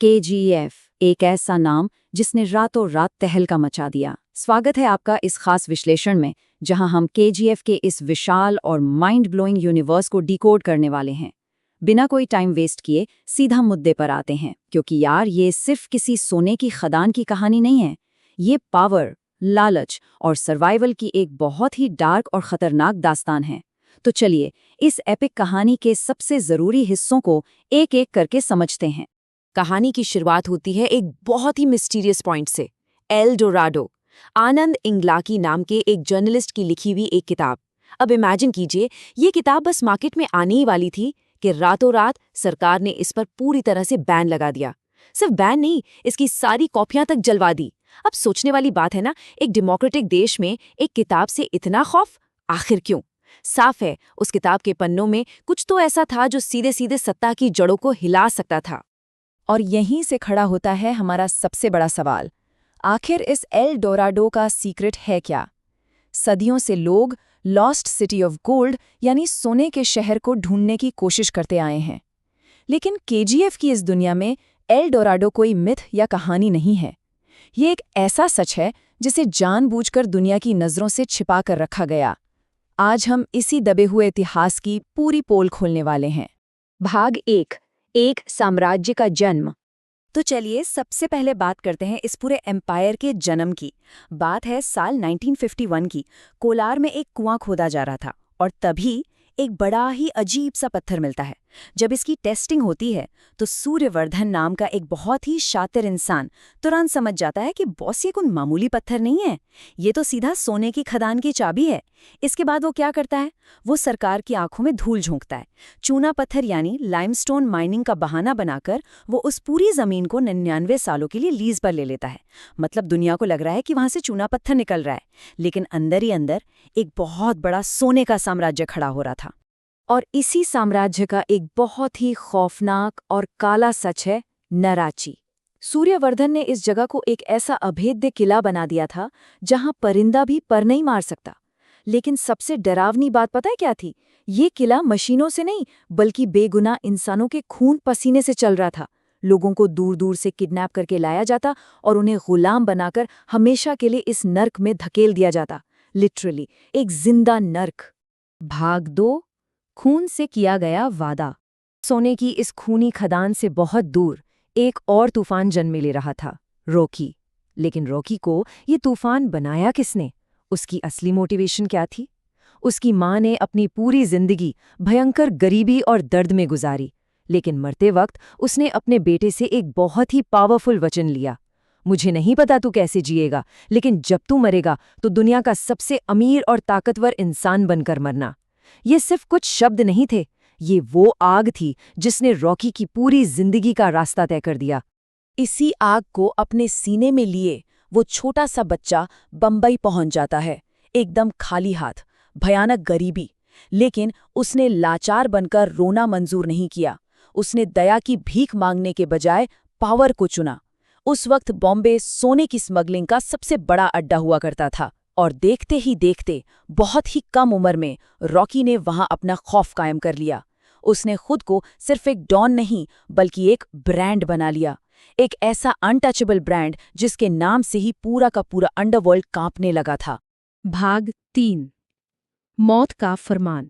KGF, एक ऐसा नाम जिसने रातों रात तहलका मचा दिया। स्वागत है आपका इस खास विश्लेषण में, जहां हम KGF के इस विशाल और माइंड ब्लोइंग यूनिवर्स को डिकोड करने वाले हैं। बिना कोई टाइम वेस्ट किए सीधा मुद्दे पर आते हैं, क्योंकि यार ये सिर्फ किसी सोने की खदान की कहानी नहीं है। ये पावर, लालच और सर्वाइवल की एक बहुत ही डार्क और खतरनाक दास्तान है। तो चलिए इस एपिक कहानी के सबसे जरूरी हिस्सों को एक एक करके समझते हैं। कहानी की शुरुआत होती है एक बहुत ही मिस्टीरियस पॉइंट से, एल डोराडो। आनंद इंगलाकी नाम के एक जर्नलिस्ट की लिखी हुई एक किताब। अब इमेजिन कीजिए, ये किताब बस मार्केट में आने ही वाली थी कि रातों रात सरकार ने इस पर पूरी तरह से बैन लगा दिया। सिर्फ बैन नहीं, इसकी सारी कॉपियां तक जलवा दी। अब सोचने वाली बात है ना, एक डेमोक्रेटिक देश में एक किताब से इतना खौफ, आखिर क्यों? साफ है, उस किताब के पन्नों में कुछ तो ऐसा था जो सीधे सीधे सत्ता की जड़ों को हिला सकता था। और यहीं से खड़ा होता है हमारा सबसे बड़ा सवाल, आखिर इस एल डोराडो का सीक्रेट है क्या? सदियों से लोग लॉस्ट सिटी ऑफ गोल्ड यानी सोने के शहर को ढूंढने की कोशिश करते आए हैं, लेकिन KGF की इस दुनिया में एल डोराडो कोई मिथ या कहानी नहीं है। ये एक ऐसा सच है जिसे जानबूझकर दुनिया की नज़रों से छिपा कर रखा गया। आज हम इसी दबे हुए इतिहास की पूरी पोल खोलने वाले हैं। भाग एक साम्राज्य का जन्म। तो चलिए सबसे पहले बात करते हैं इस पूरे एम्पायर के जन्म की। बात है साल 1951 की। कोलार में एक कुआं खोदा जा रहा था और तभी एक बड़ा ही अजीब सा पत्थर मिलता है। जब इसकी टेस्टिंग होती है तो सूर्यवर्धन नाम का एक बहुत ही शातिर इंसान तुरंत समझ जाता है कि बॉस, ये कोई मामूली पत्थर नहीं है, ये तो सीधा सोने की खदान की चाबी है। इसके बाद वो क्या करता है? वो सरकार की आंखों में धूल झोंकता है। चूना पत्थर यानी लाइमस्टोन माइनिंग का बहाना बनाकर वो उस पूरी जमीन को 99 सालों के लिए लीज पर ले लेता है। मतलब दुनिया को लग रहा है कि वहां से चूना पत्थर निकल रहा है, लेकिन अंदर ही अंदर एक बहुत बड़ा सोने का साम्राज्य खड़ा हो रहा था। और इसी साम्राज्य का एक बहुत ही खौफनाक और काला सच है नराची। सूर्यवर्धन ने इस जगह को एक ऐसा अभेद्य किला बना दिया था जहां परिंदा भी पर नहीं मार सकता। लेकिन सबसे डरावनी बात पता है क्या थी? ये किला मशीनों से नहीं, बल्कि बेगुनाह इंसानों के खून पसीने से चल रहा था। लोगों को दूर दूर से किडनैप करके लाया जाता और उन्हें गुलाम बनाकर हमेशा के लिए इस नर्क में धकेल दिया जाता। लिटरली एक जिंदा नर्क। भाग 2, खून से किया गया वादा। सोने की इस खूनी खदान से बहुत दूर एक और तूफान जन्म ले रहा था, रॉकी। लेकिन रॉकी को ये तूफान बनाया किसने? उसकी असली मोटिवेशन क्या थी? उसकी माँ ने अपनी पूरी जिंदगी भयंकर गरीबी और दर्द में गुजारी, लेकिन मरते वक्त उसने अपने बेटे से एक बहुत ही पावरफुल वचन लिया, मुझे नहीं पता तू कैसे जिएगा, लेकिन जब तू मरेगा तो दुनिया का सबसे अमीर और ताकतवर इंसान बनकर मरना। ये सिर्फ कुछ शब्द नहीं थे, ये वो आग थी जिसने रॉकी की पूरी जिंदगी का रास्ता तय कर दिया। इसी आग को अपने सीने में लिए वो छोटा सा बच्चा बम्बई पहुंच जाता है, एकदम खाली हाथ, भयानक गरीबी। लेकिन उसने लाचार बनकर रोना मंजूर नहीं किया। उसने दया की भीख मांगने के बजाय पावर को चुना। उस वक्त बॉम्बे सोने की स्मगलिंग का सबसे बड़ा अड्डा हुआ करता था, और देखते ही देखते बहुत ही कम उम्र में रॉकी ने वहां अपना खौफ कायम कर लिया। उसने खुद को सिर्फ एक डॉन नहीं, बल्कि एक ब्रांड बना लिया। एक ऐसा अनटचेबल ब्रांड जिसके नाम से ही पूरा का पूरा अंडरवर्ल्ड कांपने लगा था। भाग 3, मौत का फरमान।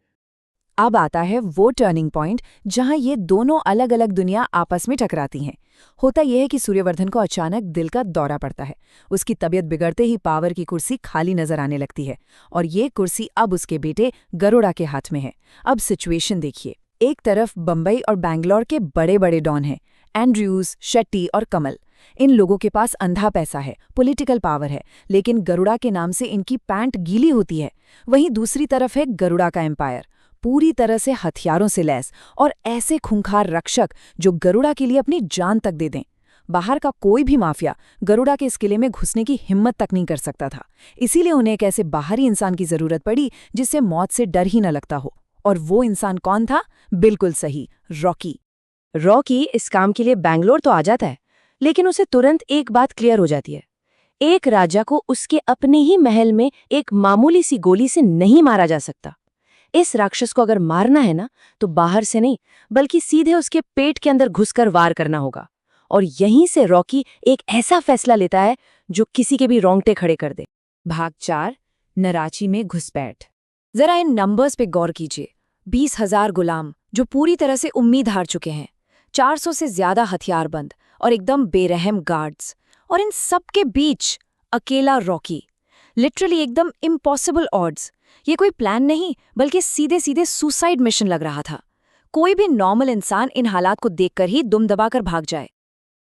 अब आता है वो टर्निंग पॉइंट जहां ये दोनों अलग अलग दुनिया आपस में टकराती हैं। होता यह है कि सूर्यवर्धन को अचानक दिल का दौरा पड़ता है। उसकी तबीयत बिगड़ते ही पावर की कुर्सी खाली नजर आने लगती है, और ये कुर्सी अब उसके बेटे गरुड़ा के हाथ में है। अब सिचुएशन देखिए, एक तरफ बम्बई और बैंगलोर के बड़े बड़े डॉन हैं, एंड्रयूज, शेट्टी और कमल। इन लोगों के पास अंधा पैसा है, पॉलिटिकल पावर है, लेकिन गरुड़ा के नाम से इनकी पैंट गीली होती है। वहीं दूसरी तरफ है गरुड़ा का एम्पायर, पूरी तरह से हथियारों से लैस, और ऐसे खूंखार रक्षक जो गरुड़ा के लिए अपनी जान तक दे दें। बाहर का कोई भी माफिया गरुड़ा के इस किले में घुसने की हिम्मत तक नहीं कर सकता था। इसीलिए उन्हें एक ऐसे बाहरी इंसान की जरूरत पड़ी जिससे मौत से डर ही न लगता हो। और वो इंसान कौन था? बिल्कुल सही, रॉकी। रॉकी इस काम के लिए बैंगलोर तो आ जाता है, लेकिन उसे तुरंत एक बात क्लियर हो जाती है, एक राजा को उसके अपने ही महल में एक मामूली सी गोली से नहीं मारा जा सकता। इस राक्षस को अगर मारना है ना, तो बाहर से नहीं, बल्कि सीधे उसके पेट के अंदर घुसकर वार करना होगा। और यहीं से रॉकी एक ऐसा फैसला लेता है जो किसी के भी रोंगटे खड़े कर दे। भाग 4, नराची में घुसपैठ। जरा इन नंबर्स पे गौर कीजिए। 20,000 गुलाम जो पूरी तरह से उम्मीद हार चुके हैं, 400 से ज्यादा हथियारबंद और एकदम बेरहम गार्ड्स, और इन सब के बीच अकेला रॉकी। लिटरली एकदम इम्पॉसिबल ऑड्स। ये कोई प्लान नहीं बल्कि सीधे सीधे सुसाइड मिशन लग रहा था। कोई भी नॉर्मल इंसान इन हालात को देखकर ही दुम दबाकर भाग जाए।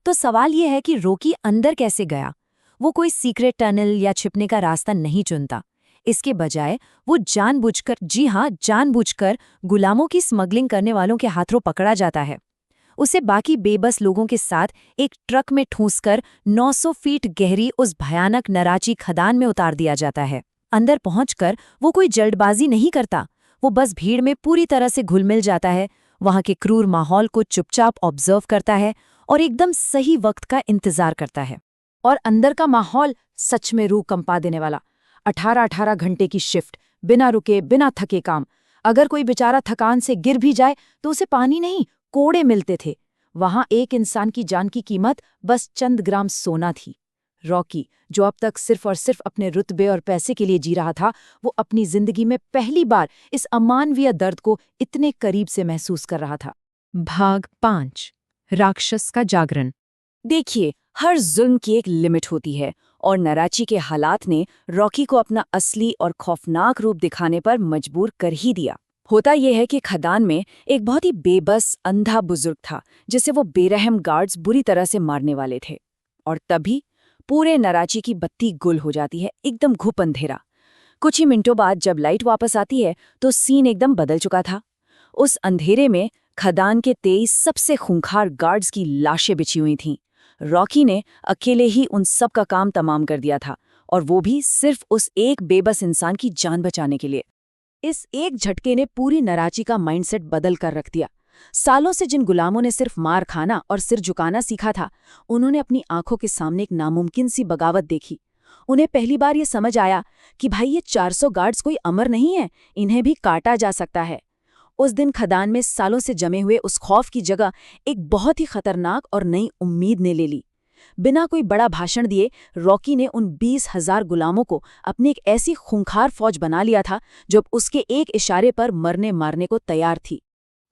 तो सवाल ये है कि रॉकी अंदर कैसे गया। वो कोई सीक्रेट टनल या छिपने का रास्ता नहीं चुनता। इसके बजाय वो जानबूझकर, जी हाँ जानबूझकर, गुलामों की स्मगलिंग करने वालों के हाथों पकड़ा जाता है। उसे बाकी बेबस लोगों के साथ एक ट्रक में ठूंसकर 900 फीट गहरी उस भयानक नराची खदान में उतार दिया जाता है। अंदर पहुंचकर वो कोई जल्दबाजी नहीं करता। वो बस भीड़ में पूरी तरह से घुल मिल जाता है, वहां के क्रूर माहौल को चुपचाप ऑब्जर्व करता है और एकदम सही वक्त का इंतजार करता है। और अंदर का माहौल सच में रूह कंपा देने वाला। 18-18 घंटे की शिफ्ट, बिना रुके बिना थके काम। अगर कोई बेचारा थकान से गिर भी जाए तो उसे पानी नहीं, कोड़े मिलते थे। वहां एक इंसान की जान की कीमत बस चंद ग्राम सोना थी। रॉकी, जो अब तक सिर्फ और सिर्फ अपने रुतबे और पैसे के लिए जी रहा था, वो अपनी जिंदगी में पहली बार इस अमानवीय दर्द को इतने करीब से महसूस कर रहा था। भाग 5, राक्षस का जागरण। देखिए, हर जुल्म की एक लिमिट होती है और नराची के हालात ने रॉकी को अपना असली और खौफनाक रूप दिखाने पर मजबूर कर ही दिया। होता यह है कि खदान में एक बहुत ही बेबस अंधा बुजुर्ग था जिसे वो बेरहम गार्ड्स बुरी तरह से मारने वाले थे। और तभी पूरे नराची की बत्ती गुल हो जाती है, एकदम घुप अंधेरा। कुछ ही मिनटों बाद जब लाइट वापस आती है तो सीन एकदम बदल चुका था। उस अंधेरे में खदान के 23 सबसे खूंखार गार्ड्स की लाशें बिछी हुई थीं। रॉकी ने अकेले ही उन सब का काम तमाम कर दिया था, और वो भी सिर्फ उस एक बेबस इंसान की जान बचाने के लिए। इस एक झटके ने पूरी नराची का माइंडसेट बदल कर रख दिया। सालों से जिन गुलामों ने सिर्फ मार खाना और सिर झुकाना सीखा था, उन्होंने अपनी आंखों के सामने एक नामुमकिन सी बगावत देखी। उन्हें पहली बार ये समझ आया कि भाई ये 400 गार्ड्स कोई अमर नहीं है, इन्हें भी काटा जा सकता है। उस दिन खदान में सालों से जमे हुए उस खौफ की जगह एक बहुत ही खतरनाक और नई उम्मीद ने ले ली। बिना कोई बड़ा भाषण दिए रॉकी ने उन 20,000 गुलामों को अपनी एक ऐसी खूंखार फौज बना लिया था जो उसके एक इशारे पर मरने मारने को तैयार थी।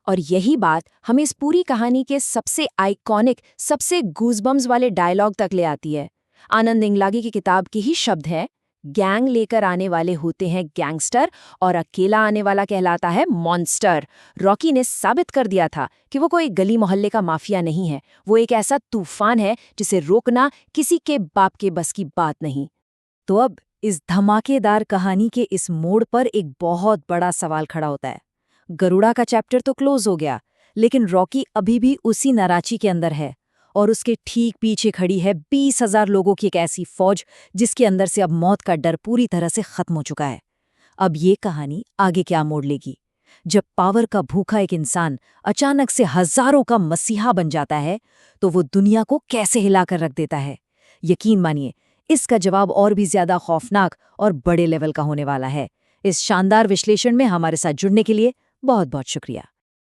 और यही बात हमें इस पूरी कहानी के सबसे आइकॉनिक, सबसे गूज़बम्स वाले डायलॉग तक ले आती है। आनंद इंगलागी की किताब की ही शब्द है, गैंग लेकर आने वाले होते हैं गैंगस्टर और अकेला आने वाला कहलाता है मॉन्स्टर। रॉकी ने साबित कर दिया था कि वो कोई गली मोहल्ले का माफिया नहीं है, वो एक ऐसा तूफान है जिसे रोकना किसी के बाप के बस की बात नहीं। तो अब इस धमाकेदार कहानी के इस मोड़ पर एक बहुत बड़ा सवाल खड़ा होता है। गरुड़ा का चैप्टर तो क्लोज हो गया, लेकिन रॉकी अभी भी उसी नराची के अंदर है और उसके ठीक पीछे खड़ी है 20,000 लोगों की एक ऐसी फौज जिसके अंदर से अब मौत का डर पूरी तरह से खत्म हो चुका है। अब ये कहानी आगे क्या मोड़ लेगी? जब पावर का भूखा एक इंसान अचानक से हजारों का मसीहा बन जाता है, तो वो दुनिया को कैसे हिलाकर रख देता है? यकीन मानिए, इसका जवाब और भी ज्यादा खौफनाक और बड़े लेवल का होने वाला है। इस शानदार विश्लेषण में हमारे साथ जुड़ने के लिए बहुत बहुत शुक्रिया।